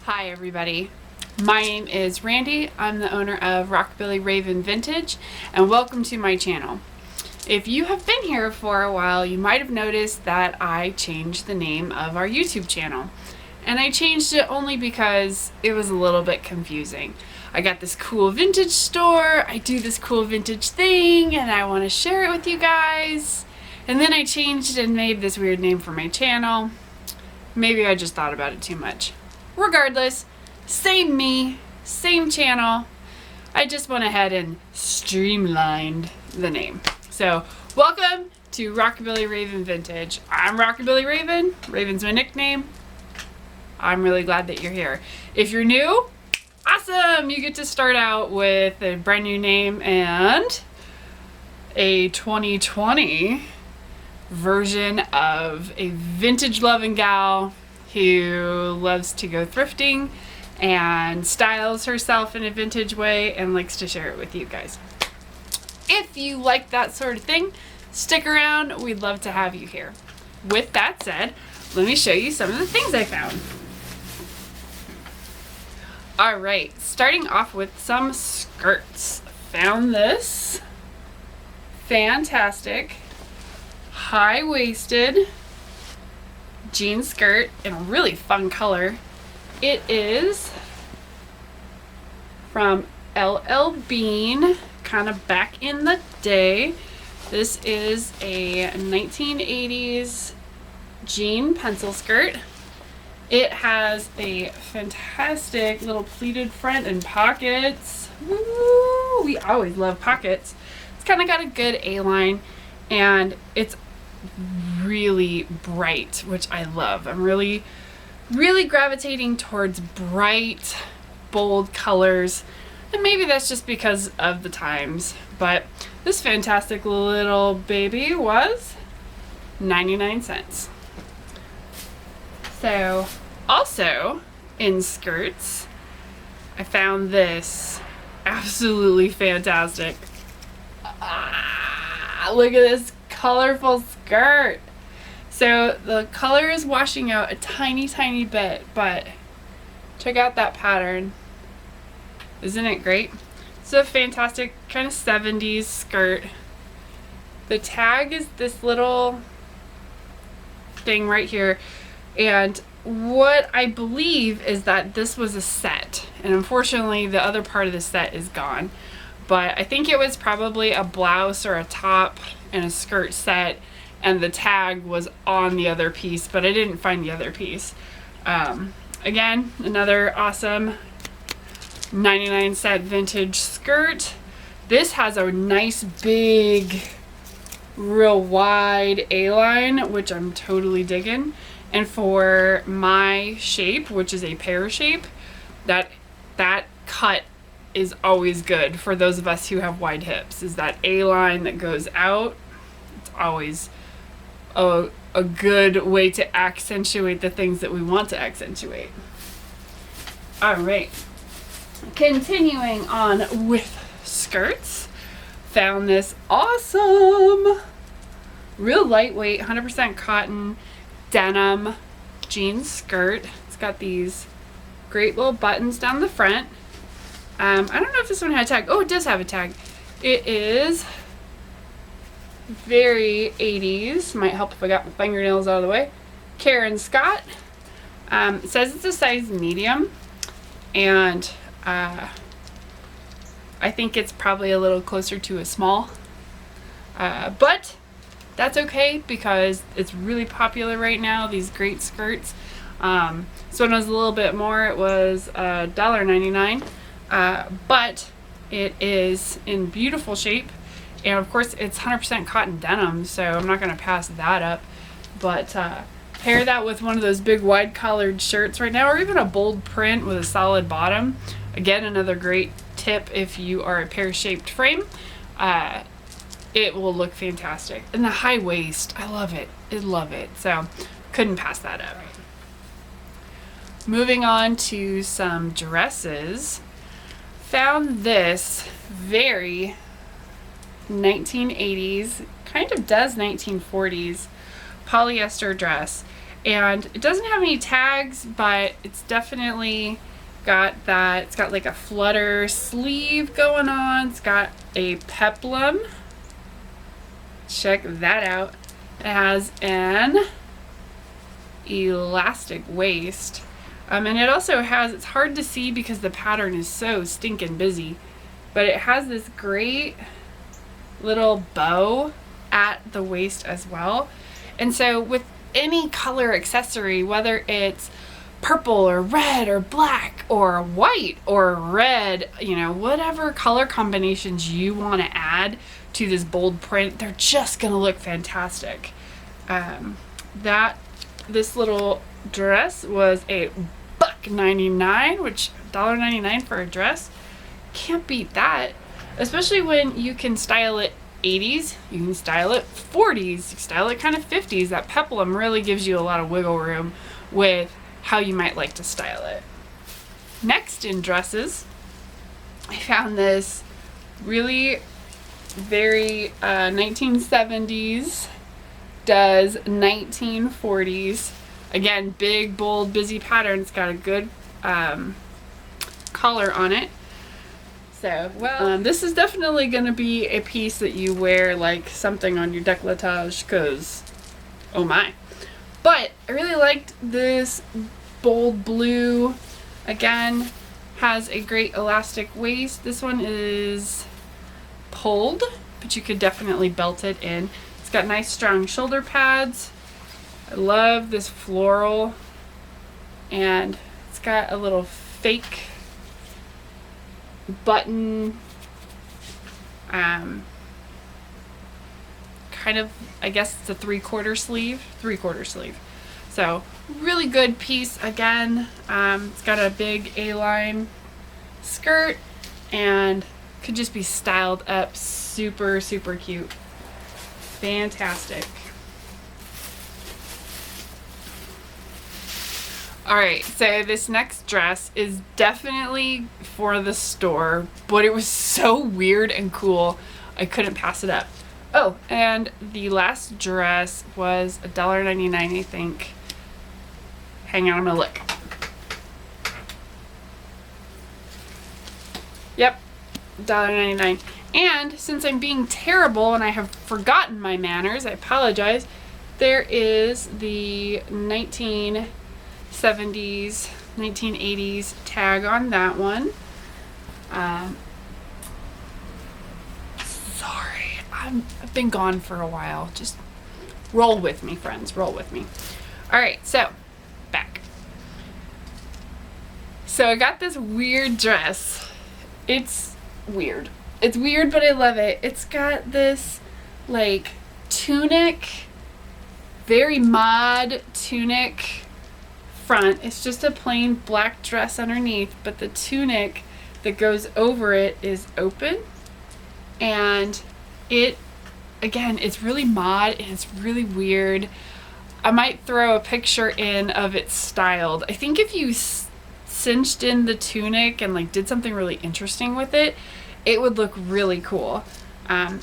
Hi everybody, my name is Randy. I'm the owner of Rockabilly Raven Vintage and welcome to my channel. If you have been here for a while, you might have noticed that I changed the name of our YouTube channel. And I changed it only because it was a little bit confusing. I got this cool vintage store, I do this cool vintage thing, and I want to share it with you guys. And then I changed and made this weird name for my channel. Maybe I just thought about it too much. Regardless, same me, same channel. I just went ahead and streamlined the name. So, welcome to Rockabilly Raven Vintage. I'm Rockabilly Raven. Raven's my nickname. I'm really glad that you're here. If you're new, awesome! You get to start out with a brand new name and a 2020 version of a vintage loving gal who loves to go thrifting and styles herself in a vintage way and likes to share it with you guys. If you like that sort of thing, stick around. We'd love to have you here. With that said, let me show you some of the things I found. Alright, starting off with some skirts. Found this fantastic high-waisted jean skirt in a really fun color. It is from LL Bean, kind of back in the day. This is a 1980s jean pencil skirt. It has a fantastic little pleated front and pockets. Woo! We always love pockets. It's kind of got a good A-line and it's really bright, which I love. I'm really gravitating towards bright, bold colors, and maybe that's just because of the times, but this fantastic little baby was 99 cents. So, also in skirts, I found this absolutely fantastic. Look at this colorful skirt. So the color is washing out a tiny bit, but check out that pattern. Isn't it great? It's a fantastic kind of 70s skirt. The tag is this little thing right here, and what I believe is that this was a set, and unfortunately the other part of the set is gone, but I think it was probably a blouse or a top and a skirt set, and the tag was on the other piece, but I didn't find the other piece. Again, another awesome 99-cent vintage skirt. This has a nice big, real wide A-line, which I'm totally digging. And for my shape, which is a pear shape, that cut is always good for those of us who have wide hips, is that A-line that goes out. It's always a good way to accentuate the things that we want to accentuate. Alright, continuing on with skirts, found this awesome, real lightweight, 100% cotton denim jean skirt. It's got these great little buttons down the front. I don't know if this one had a tag. Oh, it does have a tag. It is very 80s. Might help if I got my fingernails out of the way. Karen Scott. It says it's a size medium, and I think it's probably a little closer to a small. But that's okay because it's really popular right now, these great skirts. This one was a little bit more. It was $1.99. But it is in beautiful shape, and of course it's 100% cotton denim, so I'm not going to pass that up. But pair that with one of those big wide collared shirts right now, or even a bold print with a solid bottom. Again, another great tip if you are a pear-shaped frame. It will look fantastic. And the high waist, I love it. I love it. So couldn't pass that up. Moving on to some dresses. Found this very 1980s, kind of does 1940s polyester dress, And it doesn't have any tags, but it's definitely got that. It's got like a flutter sleeve going on. It's got a peplum. Check that out. It has an elastic waist. And it also has, it's hard to see because the pattern is so stinking busy, but it has this great little bow at the waist as well. And so with any color accessory, whether it's purple or red or black or white or red, you know, whatever color combinations you want to add to this bold print, they're just gonna look fantastic. This little dress was a $1.99, which $1.99 for a dress, can't beat that. Especially when you can style it 80s, you can style it 40s, you can style it kind of 50s. That peplum really gives you a lot of wiggle room with how you might like to style it. Next in dresses, I found this really very 1970s does 1940s. Again, big, bold, busy pattern. It's got a good collar on it. So, well, this is definitely going to be a piece that you wear like something on your décolletage, because, oh my. But I really liked this bold blue. Again, has a great elastic waist. This one is pulled, but you could definitely belt it in. It's got nice strong shoulder pads. I love this floral, and it's got a little fake button, kind of, I guess it's a three-quarter sleeve. So really good piece. Again, it's got a big A-line skirt and could just be styled up super, super cute. Fantastic. Alright, so this next dress is definitely for the store, but it was so weird and cool, I couldn't pass it up. Oh, and the last dress was $1.99, I think. Hang on, I'm gonna look. Yep, $1.99. And since I'm being terrible and I have forgotten my manners, I apologize, there is the 1970s, 1980s tag on that one. Sorry, I've been gone for a while. Just roll with me, friends, roll with me. All right, so back. So I got this weird dress. It's weird. It's weird, but I love it. It's got this like tunic, very mod tunic front. It's just a plain black dress underneath, but the tunic that goes over it is open, and it, again, it's really mod and it's really weird. I might throw a picture in of it styled. I think if you cinched in the tunic and like did something really interesting with it, it would look really cool.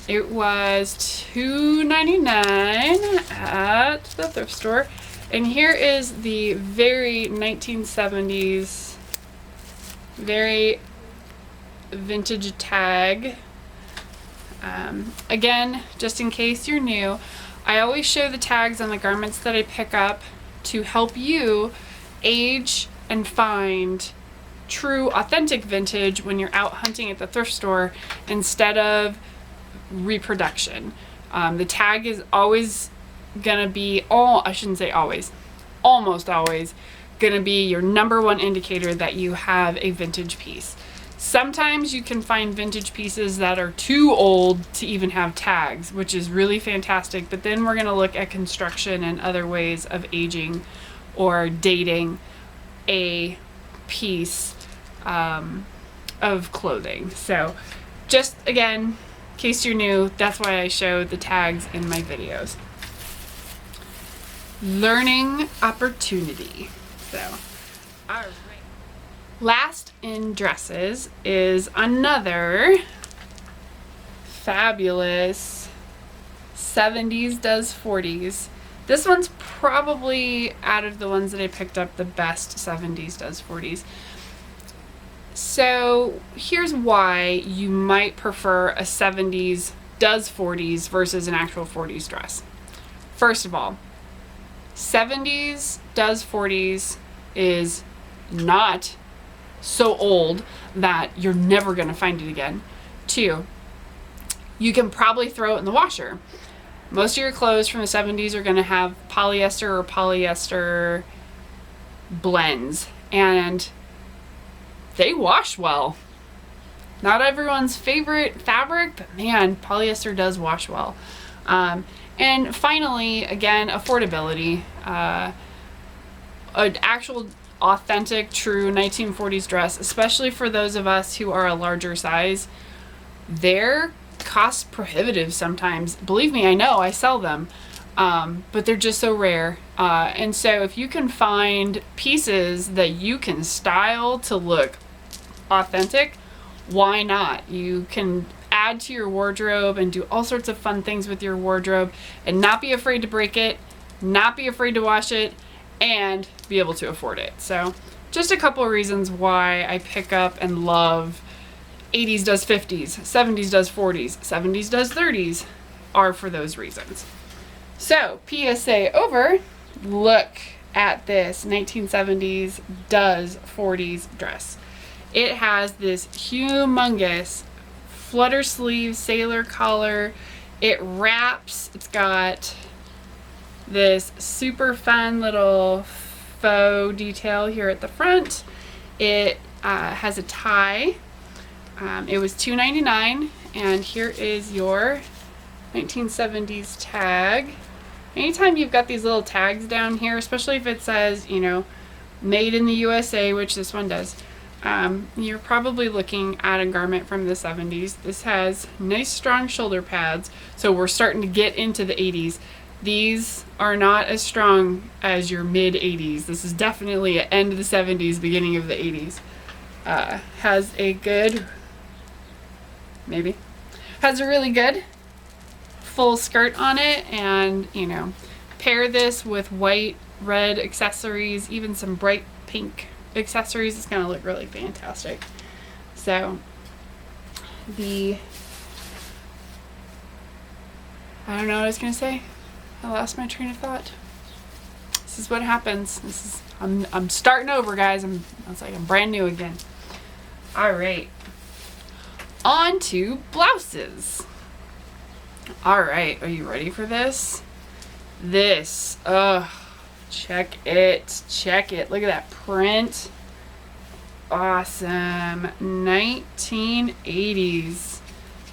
It was $2.99 at the thrift store. And here is the very 1970s, very vintage tag. Again, just in case you're new, I always show the tags on the garments that I pick up to help you age and find true, authentic vintage when you're out hunting at the thrift store instead of reproduction. The tag is always gonna be, I shouldn't say always, almost always gonna be your #1 indicator that you have a vintage piece. Sometimes you can find vintage pieces that are too old to even have tags, which is really fantastic, but then we're gonna look at construction and other ways of aging or dating a piece of clothing. So just again, in case you're new, that's why I show the tags in my videos. Learning opportunity. So, all right. Last in dresses is another fabulous 70s does 40s. This one's probably, out of the ones that I picked up, the best 70s does 40s. So here's why you might prefer a 70s does 40s versus an actual 40s dress. First of all, 70s does 40s is not so old that you're never going to find it again. 2, you can probably throw it in the washer. Most of your clothes from the 70s are going to have polyester or polyester blends, and they wash well. Not everyone's favorite fabric, but man, polyester does wash well. And finally, again, affordability. An actual authentic, true 1940s dress, especially for those of us who are a larger size, they're cost prohibitive sometimes. Believe me, I know, I sell them. But they're just so rare. And so if you can find pieces that you can style to look authentic, why not? You can add to your wardrobe and do all sorts of fun things with your wardrobe and not be afraid to break it, not be afraid to wash it, and be able to afford it. So just a couple of reasons why I pick up and love 80s does 50s, 70s does 40s, 70s does 30s are for those reasons. So PSA over, look at this 1970s does 40s dress. It has this humongous flutter sleeve sailor collar. It wraps, it's got this super fun little faux detail here at the front. It has a tie. It was $2.99, and here is your 1970s tag. Anytime you've got these little tags down here, especially if it says, you know, made in the USA, which this one does, you're probably looking at a garment from the 70s. This has nice strong shoulder pads, so we're starting to get into the 80s. These are not as strong as your mid 80s. This is definitely an end of the 70s, beginning of the 80s. Has a good, has a really good full skirt on it, and you know, pair this with white, red accessories, even some bright pink accessories, it's gonna look really fantastic. So I don't know what I was gonna say. I lost my train of thought. This is what happens. I'm starting over, guys. It's like I'm brand new again. All right, on to blouses. All right, are you ready for this? Check it. Look at that print. Awesome. 1980s.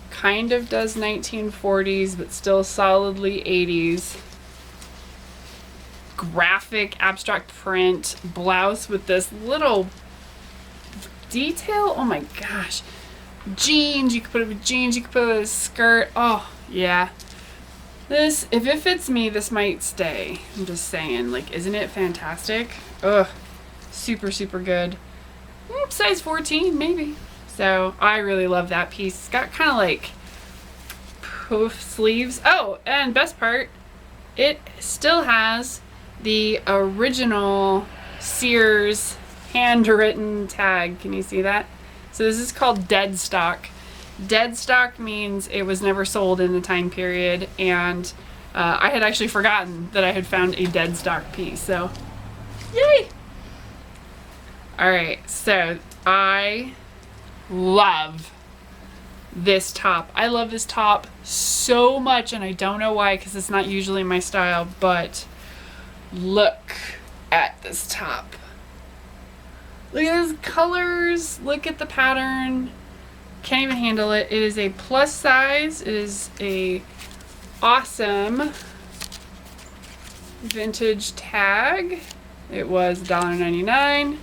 Kind of does 1940s, but still solidly 80s. Graphic abstract print blouse with this little detail. Oh my gosh. Jeans, you could put it with jeans, you could put it with a skirt. Oh yeah. This, if it fits me, this might stay. I'm just saying, like, isn't it fantastic? Ugh, super, super good. Size 14, maybe. So I really love that piece. It's got kind of like poof sleeves. Oh, and best part, it still has the original Sears handwritten tag. Can you see that? So this is called dead stock. Dead stock means it was never sold in the time period, and I had actually forgotten that I had found a dead stock piece, so yay! Alright, so I love this top. I love this top so much, and I don't know why, because it's not usually my style, but look at this top. Look at those colors, look at the pattern. Can't even handle it. It is a plus size. It is a awesome vintage tag. It was $1.99.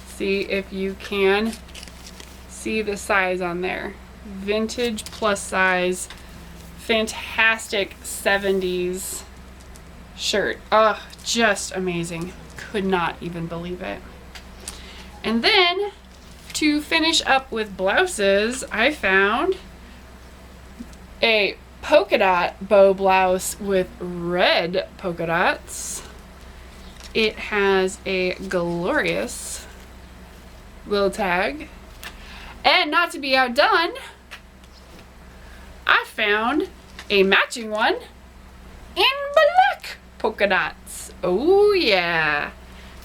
See if you can see the size on there. Vintage plus size. Fantastic 70s shirt. Oh, just amazing. Could not even believe it. And then to finish up with blouses, I found a polka dot bow blouse with red polka dots. It has a glorious little tag. And not to be outdone, I found a matching one in black polka dots. Oh yeah.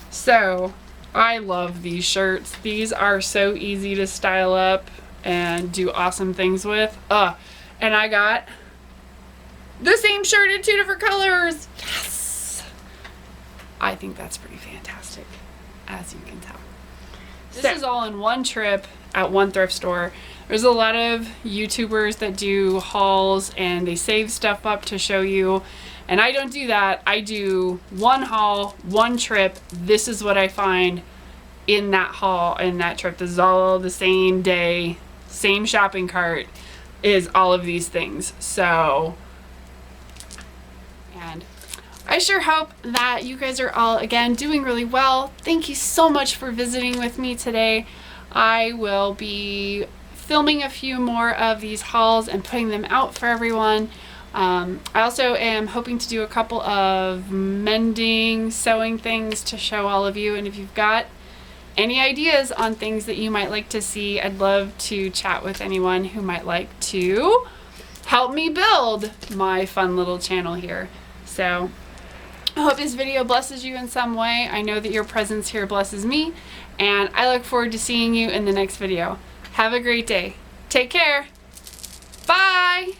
So I love these shirts. These are so easy to style up and do awesome things with. And I got the same shirt in 2 different colors. Yes! I think that's pretty fantastic, as you can tell. This is all in one trip at one thrift store. There's a lot of YouTubers that do hauls and they save stuff up to show you. And I don't do that. I do one haul, one trip. This is what I find in that haul, in that trip. This is all the same day, same shopping cart is all of these things. So, and I sure hope that you guys are all, again, doing really well. Thank you so much for visiting with me today. I will be filming a few more of these hauls and putting them out for everyone. I also am hoping to do a couple of mending, sewing things to show all of you. And if you've got any ideas on things that you might like to see, I'd love to chat with anyone who might like to help me build my fun little channel here. So I hope this video blesses you in some way. I know that your presence here blesses me, and I look forward to seeing you in the next video. Have a great day. Take care. Bye.